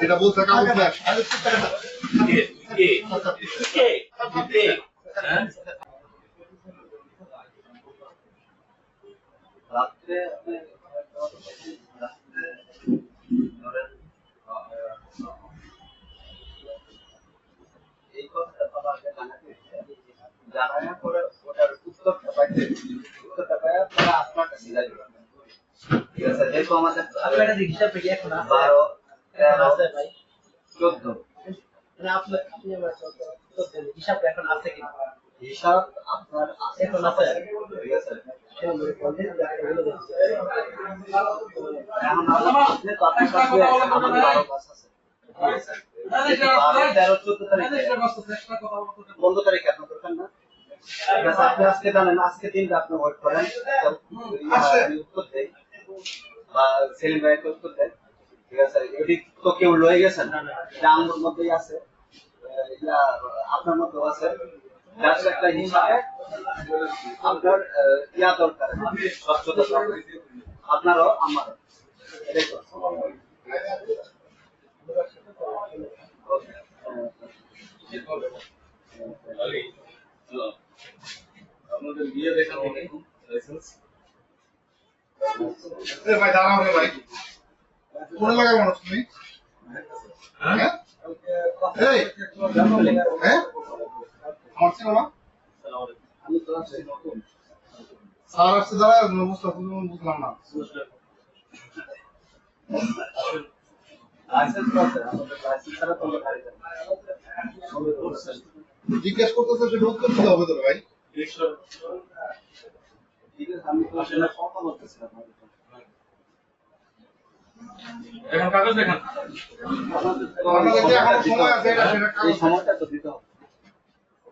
এটা বলছে কাগজ ফ্ল্যাশ কে কে কে কে রাত্রে এই কথাটা বাবাকে জানায় পরে ওটার উত্তরটা পাইতে উত্তরটা পাই তারা আপনার কাছে যাইবে। ঠিক আছে, যেহেতু আমাদের আপনার কাছে হিসাব পেয়ে এখন আছে 12 আছে ভাই 14 মানে আপনি আমার হিসাব এখন আছে কি হিসাব আপনার আছে এখন আছে ঠিক আছে। এখন বলতে এখন আপনি তো আপনার কাছে আমাদের 12 মাস আছে। ঠিক আছে, 12 13 14 তারিখে 15 তারিখে আপনি করবেন না। ঠিক আছে, আপনি আজকে জানেন আজকে দিনটা আপনি ওয়েট করেন আমি উত্তর দেই বা সেলিম ভাই উত্তর দেয়। ঠিক আছে, এটি তো কেউ লয়ে গেছেন এটা আমার মধ্যেই আছে, এটা আপনার মধ্যেও আছে। জাস্ট একটা হিসাবে আপনার ইয়া দরকার স্বচ্ছতা আপনারও আমারও এটাই তো। আপনাদের বিয়ে দেখা হবে লাইসেন্স ভাই দাঁড়াও রে ভাই কোন এলাকার মানুষ তুমি হ্যাঁ এই হ্যাঁ আমার ছিল না আমি তো আছি নতুন স্যার আসছে দাঁড়া বুঝলাম না লাইসেন্স আছে আমাদের লাইসেন্স ছাড়া তো গাড়ি যাবে জিজ্ঞেস করতেছে সেটা উত্তর দিতে হবে তো ভাই ঠিক আছে। আমি তো আসলে কথা বলতেছিলাম এখন কাগজ দেখান আমাদের এখন সময় আছে এটা সেটা এই সময়টা তো দিতে হবে।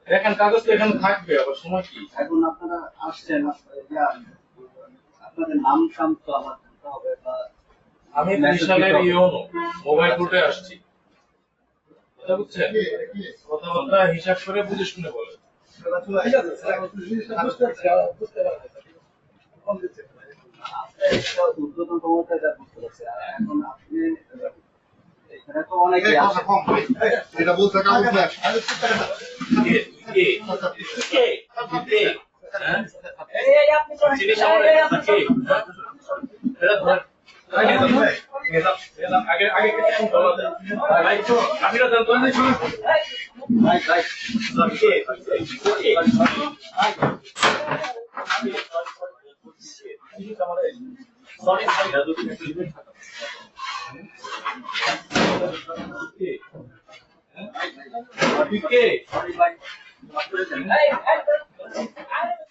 দেখেন কাগজ তো এখানে থাকবে আবার সময় কি এখন আপনারা আসছেন আপনাদের নাম টাম তো আমার জানতে হবে বা আমি ত্রিশালের ইউনো মোবাইল কোর্টে আসছি কথা বুঝছেন কথাবার্তা হিসাব করে বুঝে শুনে বলেন ঠিক আছে স্যার বুঝতে পারছি একটা ঊর্ধ্বতন ক্ষমতা এটা বুঝতে পারছি। আর এখন আপনি এখানে তো অনেকে এই কথা আছে কম ভাই এটা বলছে কাগজ ফ্ল্যাশ কে কে কে কে এই আপনি তো চিনি সামনে কে এটা ধর আগে তো ভাই আগে আগে কিছু বলা যায় ভাই আমি না জানতো না ভাই ভাই কে সরি ভাই রাজু কে সরি ভাই এই